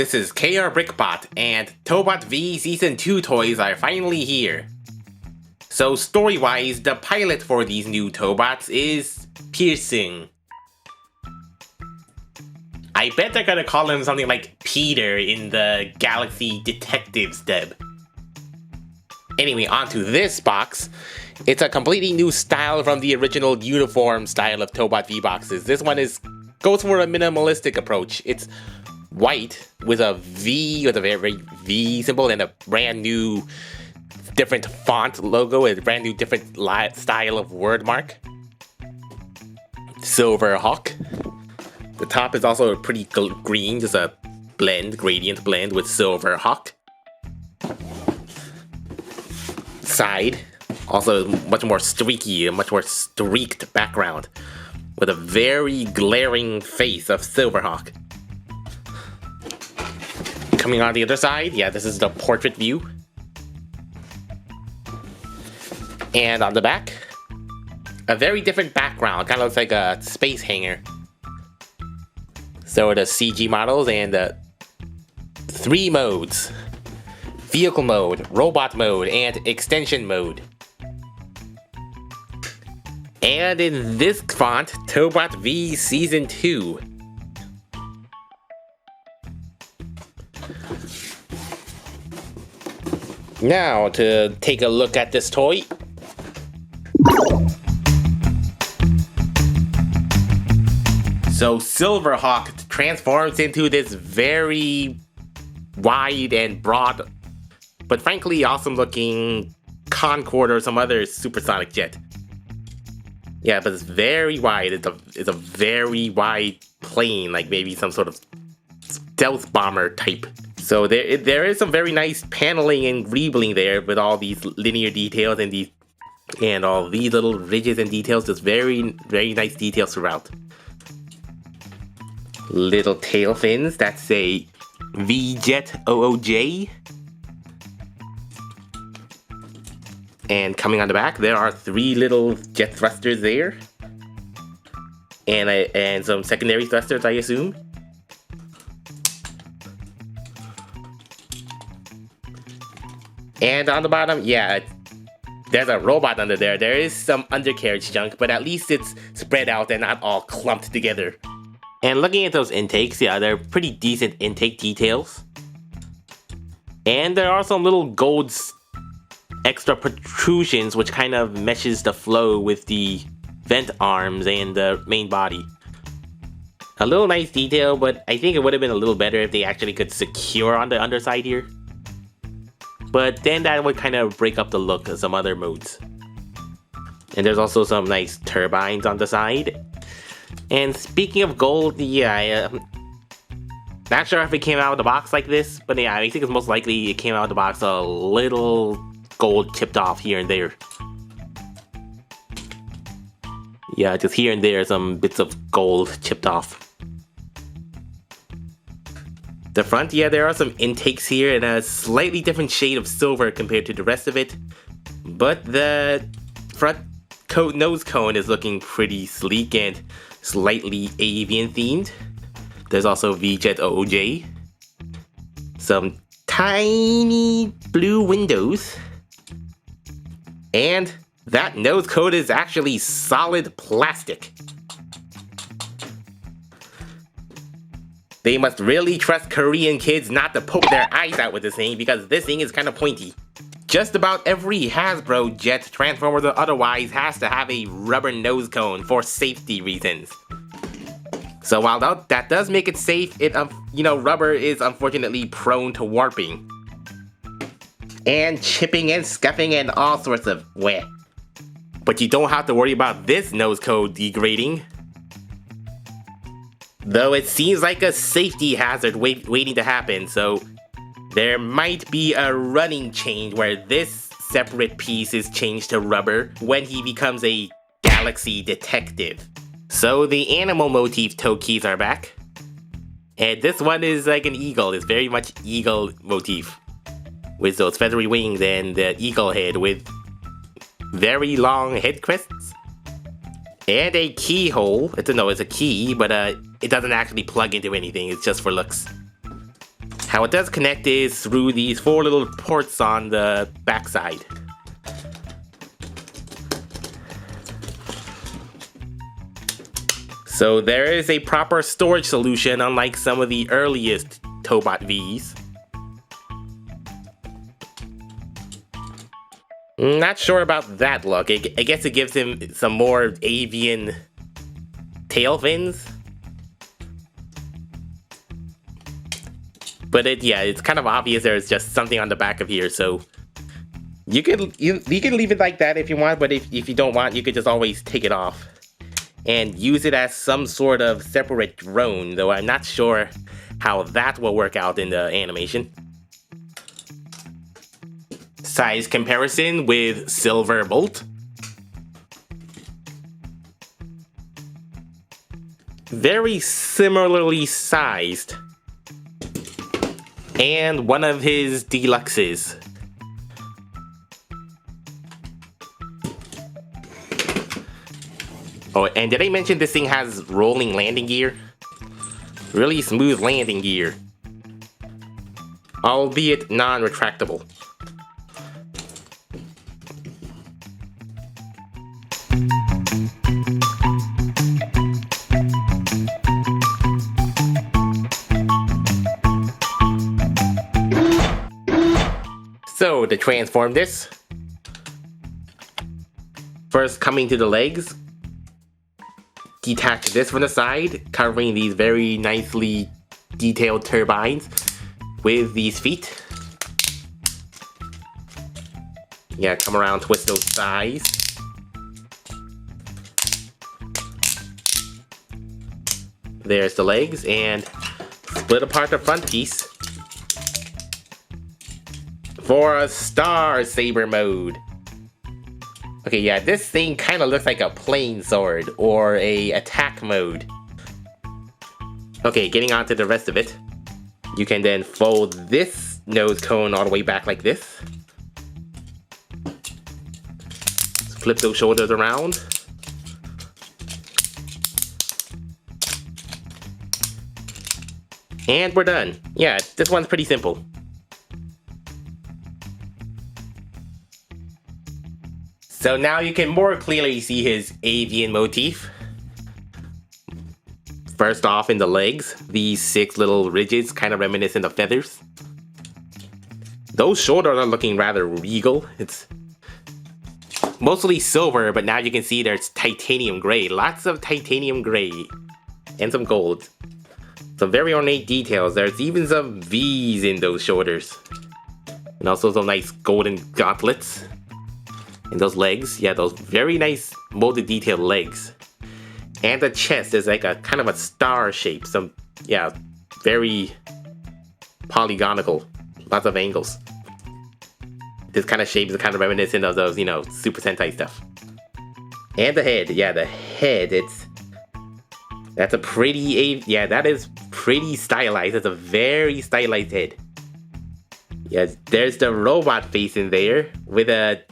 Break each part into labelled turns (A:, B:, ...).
A: this is KRBrickBot, and Tobot V Season 2 toys are finally here. So story-wise, the pilot for these new Tobots is piercing. I bet they're gonna call him something like Peter in the Galaxy Detectives deb. Anyway, onto this box. It's a completely new style from the original uniform style of Tobot V boxes. This one goes for a minimalistic approach. It's white with a V, with a very V symbol and a brand new different font logo and a brand new different style of word mark. Silverhawk. The top is also pretty green, just a gradient blend with Silverhawk. Side, also much more streaky, a much more streaked background with a very glaring face of Silverhawk. Coming on the other side, yeah, this is the portrait view. And on the back, a very different background, kind of looks like a space hangar. So the CG models and the 3 modes. Vehicle mode, robot mode, and extension mode. And in this font, Tobot V Season 2. Now to take a look at this toy. So Silverhawk transforms into this very wide and broad, but frankly awesome looking Concorde or some other supersonic jet. Yeah, but it's very wide. It's a very wide plane, like maybe some sort of stealth bomber type. So there is some very nice paneling and greebling there with all these linear details and all these little ridges and details. Just very, very nice details throughout. Little tail fins, that's a V-Jet OOJ. And coming on the back, there are 3 little jet thrusters there. And some secondary thrusters, I assume. And on the bottom, yeah, there's a robot under there. There is some undercarriage junk, but at least it's spread out and not all clumped together. And looking at those intakes, yeah, they're pretty decent intake details. And there are some little gold extra protrusions, which kind of meshes the flow with the vent arms and the main body. A little nice detail, but I think it would have been a little better if they actually could secure on the underside here. But then that would kind of break up the look of some other modes. And there's also some nice turbines on the side. And speaking of gold, yeah, not sure if it came out of the box like this, but yeah, I think it's most likely it came out of the box a little gold chipped off here and there. Yeah, just here and there, some bits of gold chipped off. The front, yeah, there are some intakes here in a slightly different shade of silver compared to the rest of it. But the front nose cone is looking pretty sleek and slightly avian themed. There's also V-Jet OOJ. Some tiny blue windows. And that nose cone is actually solid plastic. They must really trust Korean kids not to poke their eyes out with this thing, because this thing is kind of pointy. Just about every Hasbro jet, Transformers or otherwise, has to have a rubber nose cone for safety reasons. So while that does make it safe, rubber is unfortunately prone to warping. And chipping and scuffing and all sorts of wet. But you don't have to worry about this nose cone degrading. Though it seems like a safety hazard waiting to happen, so there might be a running change where this separate piece is changed to rubber when he becomes a Galaxy Detective. So the animal motif toe keys are back. And this one is like an eagle, it's very much eagle motif. With those feathery wings and the eagle head with very long head crests. And a keyhole. It's a key, but it doesn't actually plug into anything. It's just for looks. How it does connect is through these 4 little ports on the backside. So there is a proper storage solution, unlike some of the earliest Tobot Vs. Not sure about that look. I guess it gives him some more avian tail fins. But it's kind of obvious there's just something on the back of here, so you can leave it like that if you want, but if you don't want, you could just always take it off and use it as some sort of separate drone, though I'm not sure how that will work out in the animation. Size comparison with Silverbolt. Very similarly sized. And one of his deluxes. Oh, and did I mention this thing has rolling landing gear? Really smooth landing gear. Albeit non-retractable. So, to transform this, first coming to the legs, detach this from the side, covering these very nicely detailed turbines with these feet. Yeah, come around, twist those thighs. There's the legs, and split apart the front piece for a Star Saber mode. Okay, yeah, this thing kind of looks like a plain sword or a attack mode. Okay, getting on to the rest of it. You can then fold this nose cone all the way back like this. Flip those shoulders around. And we're done. Yeah, this one's pretty simple. So now you can more clearly see his avian motif. First off in the legs, these 6 little ridges kind of reminiscent of feathers. Those shoulders are looking rather regal. It's mostly silver, but now you can see there's titanium gray. Lots of titanium gray. And some gold. Some very ornate details. There's even some V's in those shoulders. And also some nice golden gauntlets. And those legs, yeah, those very nice molded detailed legs. And the chest is like a kind of a star shape. Some, yeah, very polygonal. Lots of angles. This kind of shape is kind of reminiscent of those, Super Sentai stuff. And the head, yeah, the head, that's a pretty, yeah, that is pretty stylized. That's a very stylized head. Yeah, there's the robot face in there with a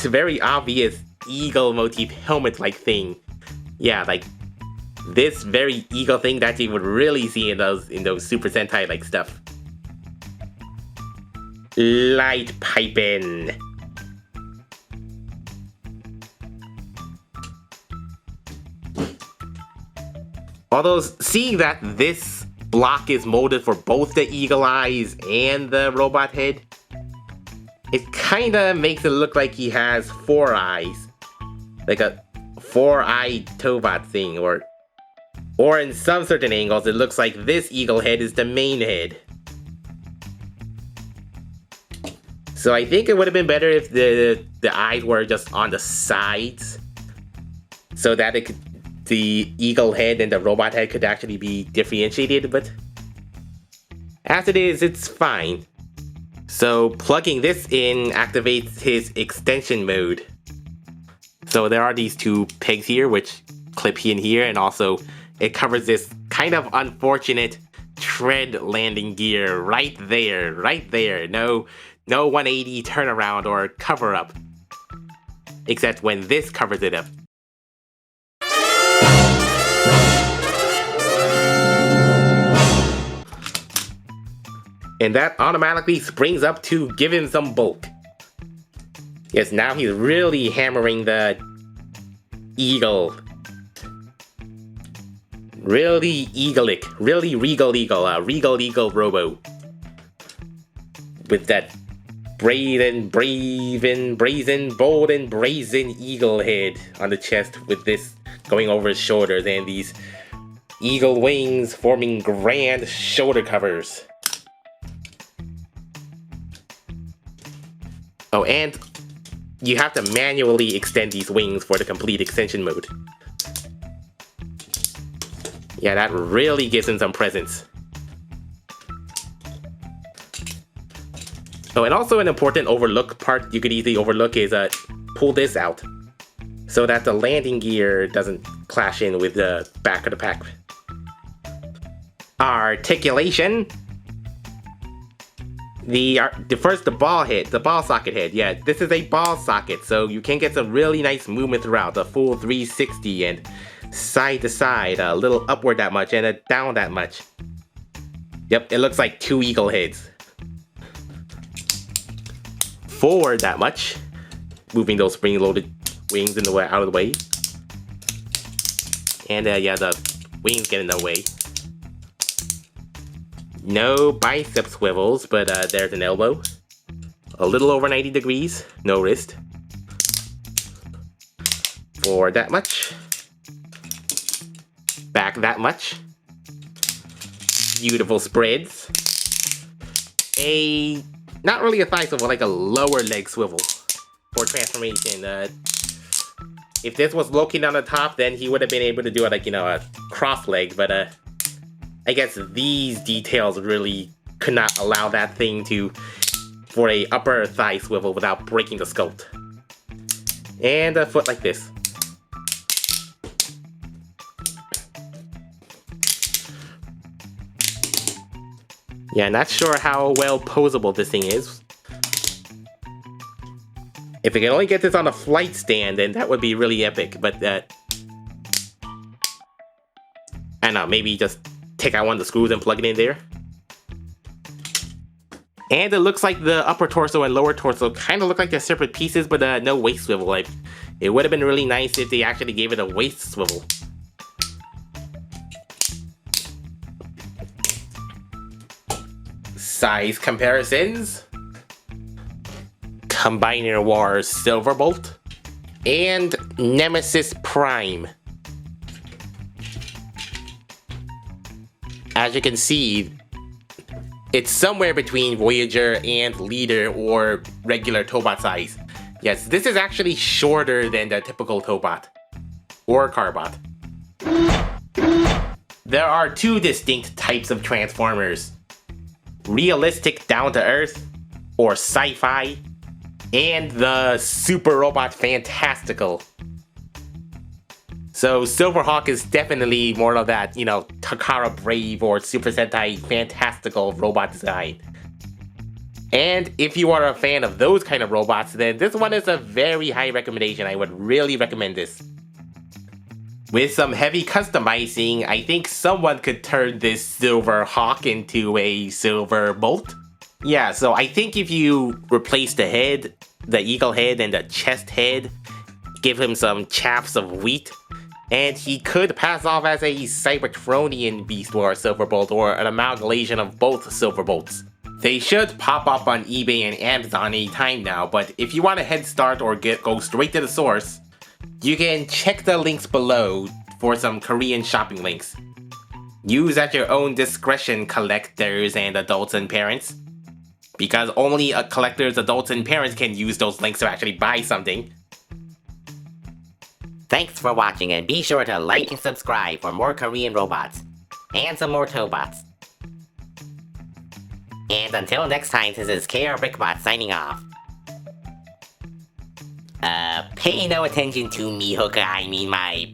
A: very obvious eagle motif helmet-like thing. Yeah, like this very eagle thing that you would really see in those Super Sentai-like stuff. Light piping. Although seeing that this block is molded for both the eagle eyes and the robot head, it kinda makes it look like he has 4 eyes. Like a 4-eyed Tobot thing, or in some certain angles it looks like this eagle head is the main head. So I think it would have been better if the eyes were just on the sides, so that the eagle head and the robot head could actually be differentiated, but as it is, it's fine. So plugging this in activates his extension mode. So there are these 2 pegs here which clip in here, and also it covers this kind of unfortunate tread landing gear right there. No 180 turnaround or cover up. Except when this covers it up. And that automatically springs up to give him some bulk. Yes, now he's really hammering the eagle. Really eagle-ic. Really regal eagle. Regal eagle robo. With that brazen, bold and brazen eagle head on the chest, with this going over his shoulders and these eagle wings forming grand shoulder covers. Oh, and you have to manually extend these wings for the complete extension mode. Yeah, that really gives him some presence. Oh, and also an important overlook part you could easily overlook is pull this out so that the landing gear doesn't clash in with the back of the pack. Articulation. The ball socket head. Yeah, this is a ball socket, so you can get some really nice movement throughout, a full 360 and side to side, a little upward that much and a down that much. Yep, it looks like two eagle heads. Forward that much, moving those spring-loaded wings out of the way. And yeah, the wings get in the way. No bicep swivels, but there's an elbow. A little over 90 degrees, no wrist. Forward that much. Back that much. Beautiful spreads. Not really a thigh swivel, like a lower leg swivel for transformation. If this was located on the top, then he would have been able to do it like, a cross leg, but I guess these details really could not allow that thing for a upper thigh swivel without breaking the sculpt. And a foot like this. Yeah, not sure how well posable this thing is. If we can only get this on a flight stand, then that would be really epic, but I don't know, maybe just take out one of the screws and plug it in there. And it looks like the upper torso and lower torso kind of look like they're separate pieces, but no waist swivel. Like, it would have been really nice if they actually gave it a waist swivel. Size comparisons. Combiner Wars Silverbolt and Nemesis Prime. As you can see, it's somewhere between Voyager and Leader or regular Tobot size. Yes, this is actually shorter than the typical Tobot or Carbot. There are two distinct types of Transformers. Realistic down-to-earth or sci-fi, and the Super Robot Fantastical. So Silverhawk is definitely more of that, Takara Brave or Super Sentai Fantastical robot design. And if you are a fan of those kind of robots, then this one is a very high recommendation. I would really recommend this. With some heavy customizing, I think someone could turn this Silverhawk into a Silverbolt. Yeah, so I think if you replace the head, the eagle head, and the chest head, give him some chaffs of wheat, and he could pass off as a Cybertronian beast or a Silverbolt, or an amalgamation of both Silverbolts. They should pop up on eBay and Amazon anytime now, but if you want a head start or go straight to the source, you can check the links below for some Korean shopping links. Use at your own discretion, collectors and adults and parents. Because only collectors, adults, and parents can use those links to actually buy something. Thanks for watching, and be sure to like and subscribe for more Korean robots. And some more Tobots. And until next time, this is KRBrickBot signing off. Pay no attention to me, Hooker, I mean my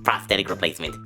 A: prosthetic replacement.